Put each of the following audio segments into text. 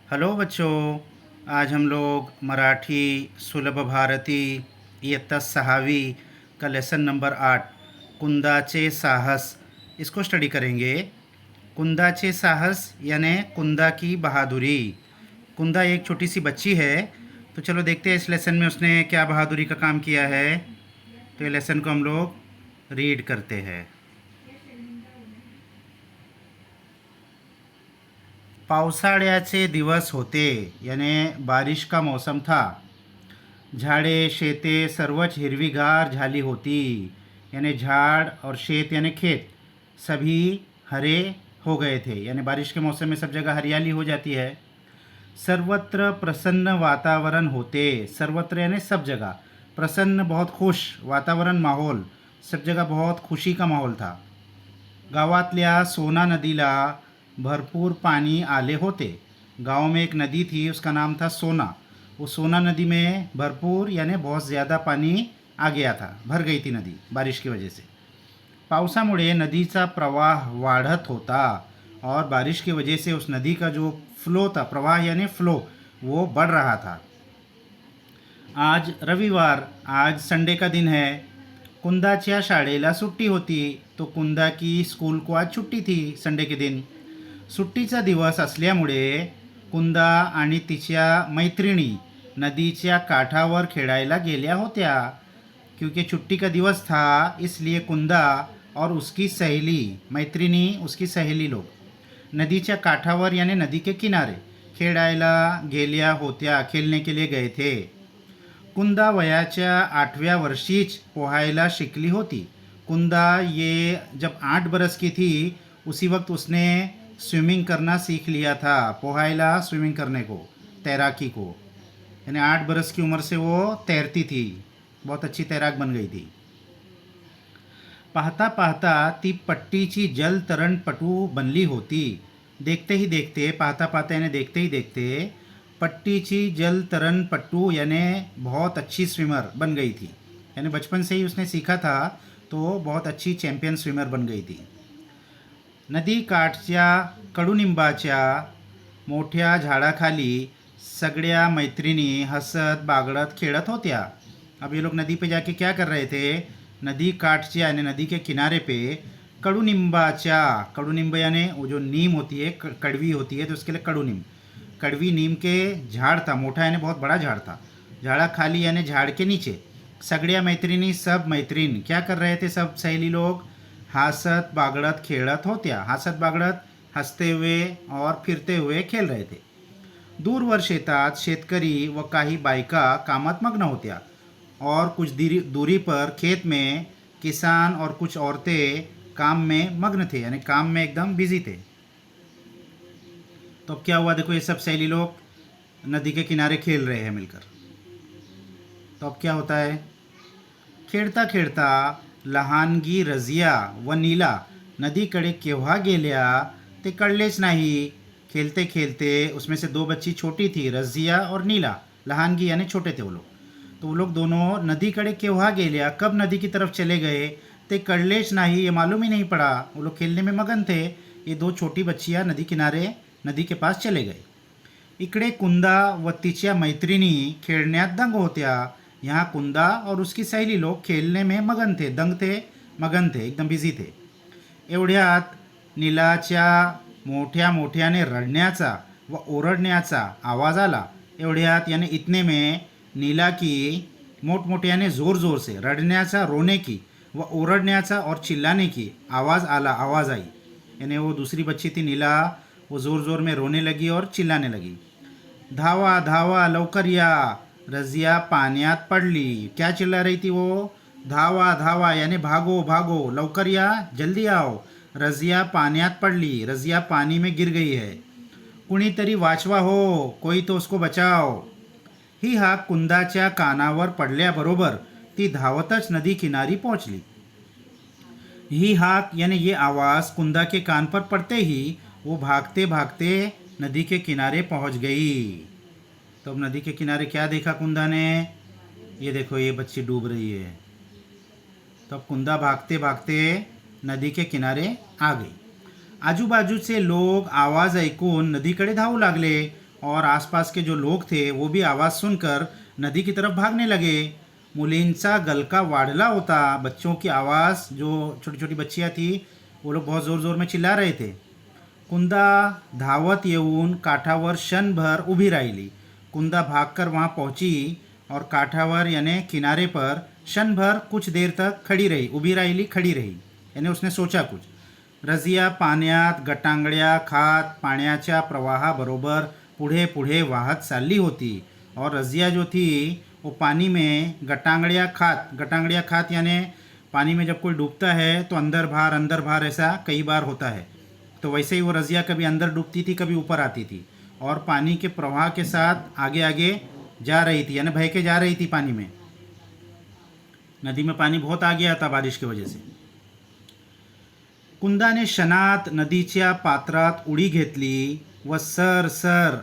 Hello बच्चों। आज हम लोग मराठी सुलभ भारती इयत्ता 6वी का लेसन नंबर 8 कुंदाचे साहस इसको स्टडी करेंगे। कुंदाचे साहस यानी कुंदा की बहादुरी। कुंदा एक छोटी सी बच्ची है। तो चलो देखते हैं इस लेसन में उसने क्या बहादुरी का काम किया है। तो ये लेसन को हम लोग रीड करते हैं। पावसाळ्याचे दिवस होते यानी बारिश का मौसम था। झाड़े शेते सर्वच हिरवीगार झाली होती यानी झाड़ और शेत यानी खेत सभी हरे हो गए थे यानी बारिश के मौसम में सब जगह हरियाली हो जाती है। सर्वत्र प्रसन्न वातावरण होते, सर्वत्र यानी सब जगह, प्रसन्न बहुत खुश, वातावरण माहौल, सब जगह बहुत खुशी का माहौल था। गावातल्या सोना नदीला भरपूर पानी आले होते। गांव में एक नदी थी, उसका नाम था सोना। वो सोना नदी में भरपूर यानी बहुत ज़्यादा पानी आ गया था, भर गई थी नदी बारिश की वजह से। पावसामुळे नदीचा प्रवाह वाढत होता और बारिश की वजह से उस नदी का जो फ्लो था, प्रवाह यानी फ्लो, वो बढ़ रहा था। आज रविवार, आज संडे का दिन है। कुंदाच्या शाळेला सुट्टी होती, तो कुंदा की स्कूल को आज छुट्टी थी संडे के दिन। सुट्टीचा दिवस असल्यामुळे कुंदा आणि तिच्या मैत्रिणी नदीच्या काठावर खेळायला गेल्या होत्या। क्योंकि छुट्टी का दिवस था इसलिए कुंदा और उसकी सहेली, मैत्रिणी उसकी सहेली लोग नदीच्या काठावर यानी नदी के किनारे खेळायला गेल्या होत्या, खेलने के लिए गए थे। कुंदा वयाच्या 8व्या वर्षीच पोहायला शिकली होती। कुंदा ये जब 8 बरस की थी उसी वक्त उसने स्विमिंग करना सीख लिया था, पोहायला स्विमिंग करने को, तैराकी को, यानी 8 बरस की उम्र से वो तैरती थी, बहुत अच्छी तैराक बन गई थी। पाहता पाहता ती पट्टीची जलतरणपटू बनली होती। देखते ही देखते, पाहता पाहता यानी देखते ही देखते, पट्टीची जलतरणपटू यानी बहुत अच्छी स्विमर बन गई थी। यानी बचपन से ही उसने सीखा था तो बहुत अच्छी चैम्पियन स्विमर बन गई थी। नदी काठच्या कडुनिंबाच्या मोठ्या झाडाखाली सगळ्या मैत्रिणी हसत बागड़त खेलत होत्या। अब ये लोग नदी पे जाके क्या कर रहे थे, नदी काठच्या यानी नदी के किनारे पे कडुनिंबाच्या, कडुनिंब यानी वो जो नीम होती है, कड़वी होती है, तो उसके लिए कडुनिंब, कड़वी नीम के झाड़ था, मोटा यानी बहुत बड़ा झाड़ था। झाड़ा खाली यानी झाड़ के नीचे सगळ्या मैत्रिणी, सब मैत्रीण क्या कर रहे थे, सब सहेली लोग हसत बागड़त खेलत होत्या। हसत बागड़त हंसते हुए और फिरते हुए खेल रहे थे। दूरवर शेतात शेतकरी व काही बायका कामात मग्न होत्या और कुछ दूरी पर खेत में किसान और कुछ औरतें काम में मग्न थे यानी काम में एकदम बिजी थे। तो अब क्या हुआ, देखो ये सब सहेली लोग नदी के किनारे खेल रहे हैं मिलकर। तो अब क्या होता है, खेळता खेळता लहानगी रजिया व नीला नदीकडे केव्हा गेल्या ते कळलेच नाही। खेलते खेलते उसमें से 2 बच्ची छोटी थी, रजिया और नीला, लहानगी यानी छोटे थे वो लोग। तो वो लोग दोनों नदीकडे केव्हा गेल्या, कब नदी की तरफ चले गए ते कळलेच नाही, ये मालूम ही नहीं पड़ा। वो लोग खेलने में मगन थे। ये 2 छोटी बच्चियाँ नदी किनारे नदी के पास चले गए। इकडे कुंदा व तिच्या मैत्रिणी खेळण्यात दंग होत्या। यहाँ कुंदा और उसकी सहेली लोग खेलने में मगन थे, दंग थे, मगन थे, एकदम बिझी थे। एवढ्यात नीलाच्या मोठ्या मोठ्याने रडण्याचा व ओरडण्याचा आवाज आला। एवढ्यात यानी इतने में नीला की मोठमोठ्याने ज़ोर ज़ोर से रडण्याचा, रोने की, व ओरडण्याचा और चिल्लाने की आवाज़ आला, आवाज़ आई। यानी वो दूसरी बच्ची थी नीला, वो ज़ोर ज़ोर में रोने लगी और चिल्लाने लगी। धावा धावा लवकर या, रजिया पाण्यात पडली। क्या चिल्ला रही थी वो, धावा धावा यानी भागो भागो, लवकर या, जल्दी आओ। रजिया पाण्यात पडली, रजिया पानी में गिर गई है। कुणीतरी वाचवा हो, कोई तो उसको बचाओ। ही हाक कुंदाच्या कानावर पडल्याबरोबर ती धावतच नदी किनारी पहुंचली। ही हाक यानी ये आवाज़ कुंदा के कान पर पड़ते ही वो भागते भागते नदी के किनारे पहुंच गई। तो अब नदी के किनारे क्या देखा कुंदा ने, ये देखो ये बच्ची डूब रही है। तो अब कुंदा भागते भागते नदी के किनारे आ गई। आजूबाजूचे लोग आवाज़ ऐकून नदीकडे धावू लागले। और आसपास के जो लोग थे वो भी आवाज़ सुनकर नदी की तरफ भागने लगे। मुलींचा गलका वाढला होता। बच्चों की आवाज़, जो छोटी छोटी बच्चियाँ थी, वो लोग बहुत ज़ोर ज़ोर में चिल्ला रहे थे। कुंदा धावत येऊन काठावर क्षणभर उभी राहिली। कुंदा भागकर वहाँ पहुंची और काठावर यानी किनारे पर क्षणभर कुछ देर तक खड़ी रही। उभी राहिली, खड़ी रही, यानी उसने सोचा कुछ। रजिया पाण्यात गटांगड्या खात पाण्याच्या प्रवाहाबरोबर पुढे पुढे वाहत चालली होती। और रजिया जो थी वो पानी में गटांगड़िया खात यानी पानी में जब कोई डूबता है तो अंदर बाहर ऐसा कई बार होता है। तो वैसे ही वो रजिया कभी अंदर डूबती थी, कभी ऊपर आती थी, और पानी के प्रवाह के साथ आगे आगे जा रही थी, यानी बह के जा रही थी पानी में। नदी में पानी बहुत आ गया था बारिश की वजह से। कुंदाने क्षणात नदीच्या पात्रात उडी घेतली व सर सर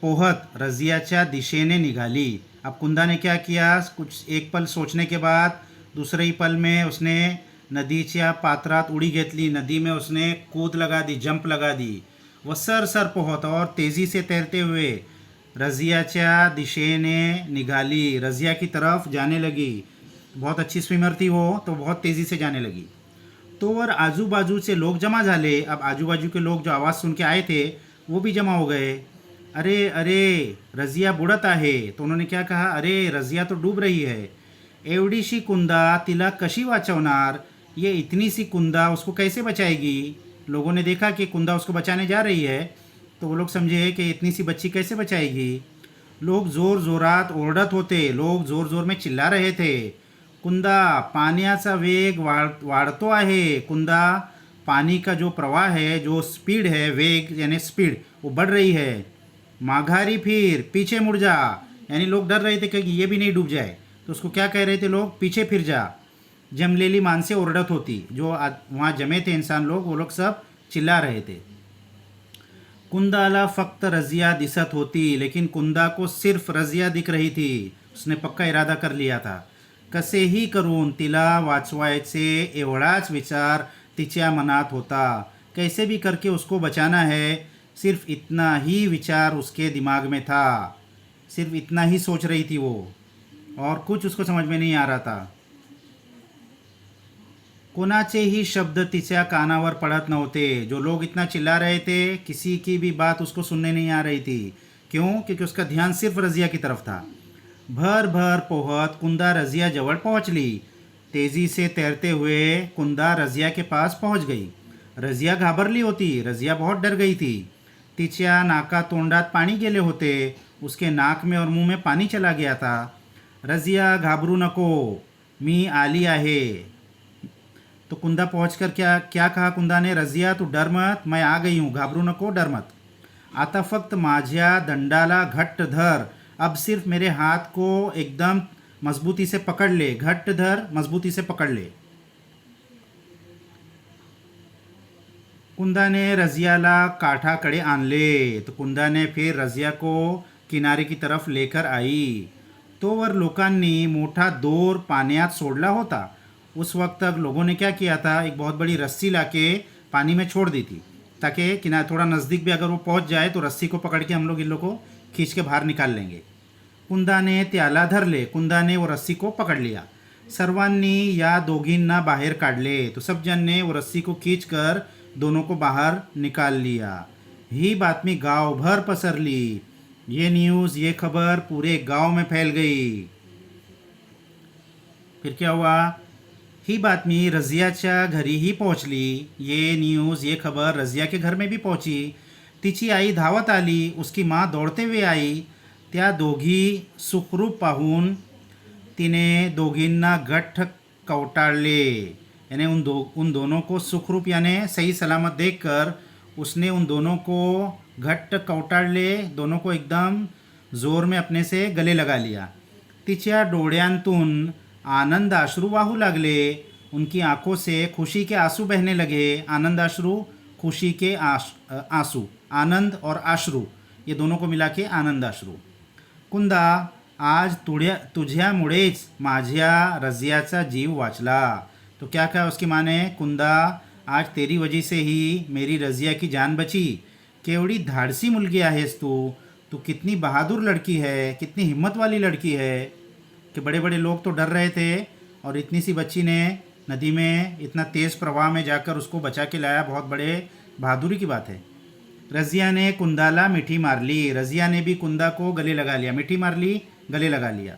पोहत रजियाच्या दिशेने निघाली। अब कुंदा ने क्या किया, कुछ एक पल सोचने के बाद दूसरे ही पल में उसने नदीच्या पात्रात उडी घेतली, नदी में उसने कूद लगा दी, जंप लगा दी। वह सर सर पोहत, और तेज़ी से तैरते हुए रजियाच्या दिशेने निघाली, रजिया की तरफ जाने लगी। बहुत अच्छी स्विमर थी वो, तो बहुत तेज़ी से जाने लगी। तो और आजूबाजूचे लोग जमा झाले। अब आजूबाजू के लोग जो आवाज़ सुन के आए थे वो भी जमा हो गए। अरे अरे रजिया बुडत आहे। तो उन्होंने क्या कहा, अरे रजिया तो डूब रही है। एवढीशी कुंदा तिला कशी वाचवणार, ये इतनी सी कुंदा उसको कैसे बचाएगी। लोगों ने देखा कि कुंदा उसको बचाने जा रही है, तो वो लोग समझे कि इतनी सी बच्ची कैसे बचाएगी। लोग ज़ोर ज़ोरात ओरडत होते, लोग ज़ोर ज़ोर में चिल्ला रहे थे, कुंदा पाण्याचा वेग वाढतो आहे। कुंदा पानी का जो प्रवाह है, जो स्पीड है, वेग यानी स्पीड, वो बढ़ रही है। माघारी फिर, पीछे मुड़ जा, यानी लोग डर रहे थे कि ये भी नहीं डूब जाए, तो उसको क्या कह रहे थे लोग, पीछे फिर जा। जमलेली मानसे ओरडत होती, जो वहाँ जमे थे इंसान लोग, वो लोग सब चिल्ला रहे थे। कुंदाला फक्त रजिया दिसत होती, लेकिन कुंदा को सिर्फ रजिया दिख रही थी। उसने पक्का इरादा कर लिया था, कसेही करून तिला वाचवायचे एवढाच विचार तिच्या मनात होता। कैसे भी करके उसको बचाना है, सिर्फ इतना ही विचार उसके दिमाग में था। सिर्फ इतना ही सोच रही थी वो, और कुछ उसको समझ में नहीं आ रहा था। कोणाचेही शब्द तिच्या कानावर पड़त नव्हते। जो लोग इतना चिल्ला रहे थे, किसी की भी बात उसको सुनने नहीं आ रही थी। क्यों? क्योंकि उसका ध्यान सिर्फ रजिया की तरफ था। भर भर पोहत कुंदा रजिया जवळ पहुंचली। तेजी से तैरते हुए कुंदा रजिया के पास पहुंच गई। रजिया घाबरली होती, रजिया बहुत डर गई थी। तिच्या नाका तोंडात पाणी गेले होते, उसके नाक में और मुंह में पानी चला गया था। रजिया घाबरू नको, मी आली आहे। तो कुंदा पहुंचकर क्या क्या कहा कुंदा ने, रजिया तू डर मत, मैं आ गई हूँ, घाबरू नको, डर मत। आता फक्त माझ्या दंडाला घट्ट धर, अब सिर्फ मेरे हाथ को एकदम मजबूती से पकड़ ले, घट्ट धर, मजबूती से पकड़ ले। कुंदा ने रजियाला काठाकडे आणले। तो कुंदा ने फिर रजिया को किनारे की तरफ लेकर आई। तोवर लोकांनी मोठा दोर पाण्यात सोडला होता। उस वक्त तक लोगों ने क्या किया था, एक बहुत बड़ी रस्सी लाके पानी में छोड़ दी थी, ताकि किनारे थोड़ा नज़दीक भी अगर वो पहुंच जाए तो रस्सी को पकड़ के हम लोग इन लोग को खींच के बाहर निकाल लेंगे। कुंदा ने त्याला धरले, कुंदा ने वो रस्सी को पकड़ लिया। सर्वांनी या दोघींना बाहेर काढले, तो सब जन ने वो रस्सी को खींचकर दोनों को बाहर निकाल लिया। ही बातमी गांव भर पसरली। ये न्यूज़, ये खबर पूरे गांव में फैल गई। फिर क्या हुआ, ही बातमी रजियाच्या घरीही पोहोचली। ये न्यूज़, ये खबर रजिया के घर में भी पहुंची। तिची आई धावत आली, उसकी माँ दौड़ते हुए आई। त्या दोघी सुखरूप पाहून तिने दोघींना गठ्ठ कवटाळले, यानी उन दोनों को सुखरूप यानी सही सलामत देखकर उसने उन दोनों को घट्ट कवटाळले, दोनों को एकदम जोर में अपने से गले लगा लिया। तिच्या डोळ्यांतून आनंद अश्रू वाहू लागले, उनकी आंखों से खुशी के आंसू बहने लगे। आनंद अश्रू, खुशी के आंसू, आनंद और अश्रू, ये दोनों को मिला के आनंद अश्रू। कुंदा, आज तुझ्यामुळेच माझ्या रजियाचा जीव वाचला। तो क्या कहा उसकी माँ ने, कुंदा आज तेरी वजह से ही मेरी रजिया की जान बची। केवढी धाडसी मुलगी आहेस तू, तू कितनी बहादुर लड़की है, कितनी हिम्मत वाली लड़की है कि बड़े बड़े लोग तो डर रहे थे और इतनी सी बच्ची ने नदी में इतना तेज़ प्रवाह में जाकर उसको बचा के लाया, बहुत बड़े बहादुरी की बात है। रज़िया ने कुंदाला मीठी मार ली, रज़िया ने भी कुंदा को गले लगा लिया, मीठी मार ली, गले लगा लिया।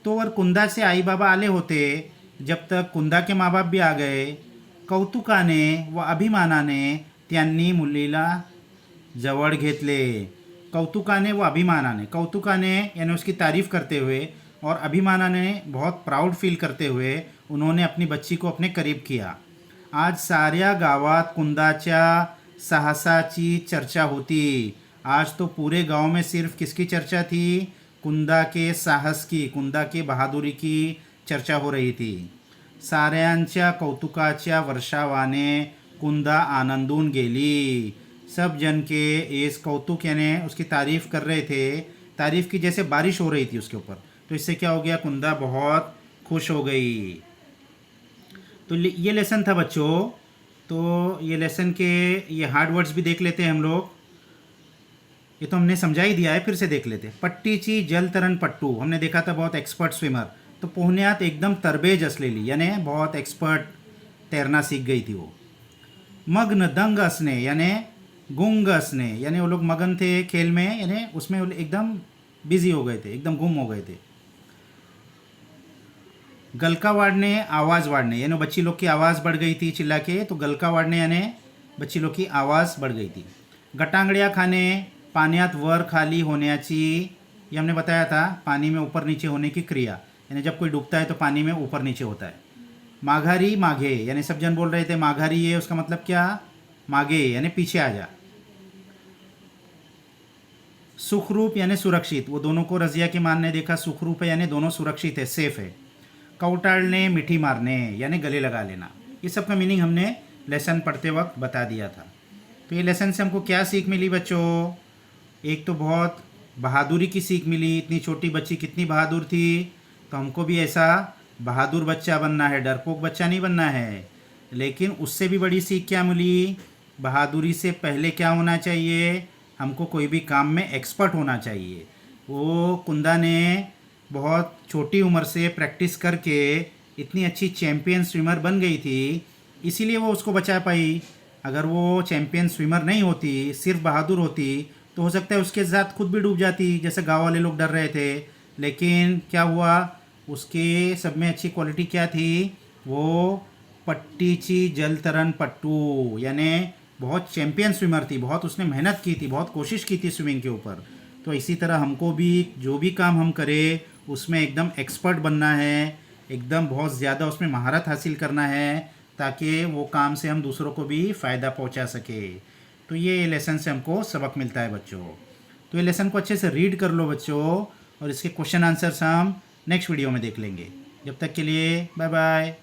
तो और कुंदा से आई बाबा आले होते, जब तक कुंदा के माँ बाप भी आ गए, कौतुकाने व अभिमानाने त्यांनी मुलीला जवळ घेतले। कौतुकाने व अभिमानाने, कौतुकाने यानी उसकी तारीफ़ करते हुए और अभिमानाने बहुत प्राउड फील करते हुए उन्होंने अपनी बच्ची को अपने करीब किया। आज साऱ्या गावात कुंदाच्या साहसाची चर्चा होती। आज तो पूरे गांव में सिर्फ किसकी चर्चा थी? कुंदा के साहस की, कुंदा की बहादुरी की चर्चा हो रही थी। साऱ्यांच्या कौतुकाच्या वर्षावाने कुंदा आनंदून गेली। सब जन के इस कौतुक यानी उसकी तारीफ़ कर रहे थे, तारीफ़ की जैसे बारिश हो रही थी उसके ऊपर। तो इससे क्या हो गया? कुंदा बहुत खुश हो गई। तो ये लेसन था बच्चों। तो ये लेसन के ये हार्ड वर्ड्स भी देख लेते हैं हम लोग। ये तो हमने समझा ही दिया है, फिर से देख लेते हैं। पट्टीची जलतरण पट्टू, हमने देखा था बहुत एक्सपर्ट स्विमर। तो पोहण्यात एकदम तरबेज असलेली यानी बहुत एक्सपर्ट तैरना सीख गई थी वो। मग्न दंग असने यानी गुंग असने, यानी वो लोग मगन थे खेल में, यानी उसमें वो एकदम बिजी हो गए थे, एकदम गुम हो गए थे। गलका वाढणे, आवाज़ वाढणे, यानी बच्ची लोग की आवाज़ बढ़ गई थी चिल्ला के, तो गलका वाढणे यानी बच्ची लोग की आवाज़ बढ़ गई थी। गटांगड्या खाने, पाण्यात वर खाली होण्याची, ये हमने बताया था पानी में ऊपर नीचे होने की क्रिया, यानी जब कोई डूबता है तो पानी में ऊपर नीचे होता है। माघारी माघे, यानी सब जन बोल रहे थे माघारी, ये उसका मतलब क्या? मागे यानी पीछे आ जा। सुखरूप यानी सुरक्षित, वो दोनों को रज़िया की माँ ने देखा सुखरूप है यानी दोनों सुरक्षित है, सेफ है। कौटाड़ने मीठी मारने यानी गले लगा लेना। ये सब का मीनिंग हमने लेसन पढ़ते वक्त बता दिया था। तो ये लेसन से हमको क्या सीख मिली बच्चों? एक तो बहुत बहादुरी की सीख मिली, इतनी छोटी बच्ची कितनी बहादुर थी। तो हमको भी ऐसा बहादुर बच्चा बनना है, डरपोक बच्चा नहीं बनना है। लेकिन उससे भी बड़ी सीख क्या मिली? बहादुरी से पहले क्या होना चाहिए? हमको कोई भी काम में एक्सपर्ट होना चाहिए। वो कुंदा ने बहुत छोटी उम्र से प्रैक्टिस करके इतनी अच्छी चैम्पियन स्विमर बन गई थी, इसीलिए वो उसको बचा पाई। अगर वो चैम्पियन स्विमर नहीं होती, सिर्फ बहादुर होती, तो हो सकता है उसके साथ खुद भी डूब जाती, जैसे गांव वाले लोग डर रहे थे। लेकिन क्या हुआ? उसके सब में अच्छी क्वालिटी क्या थी? वो पट्टीची जलतरण पट्टू यानी बहुत चैम्पियन स्विमर थी, बहुत उसने मेहनत की थी, बहुत कोशिश की थी स्विमिंग के ऊपर। तो इसी तरह हमको भी जो भी काम हम करें उसमें एकदम एक्सपर्ट बनना है, एकदम बहुत ज़्यादा उसमें महारत हासिल करना है, ताकि वो काम से हम दूसरों को भी फ़ायदा पहुंचा सके। तो ये लेसन से हमको सबक मिलता है बच्चों। तो ये लेसन को अच्छे से रीड कर लो बच्चों, और इसके क्वेश्चन आंसर्स हम नेक्स्ट वीडियो में देख लेंगे। जब तक के लिए बाय बाय।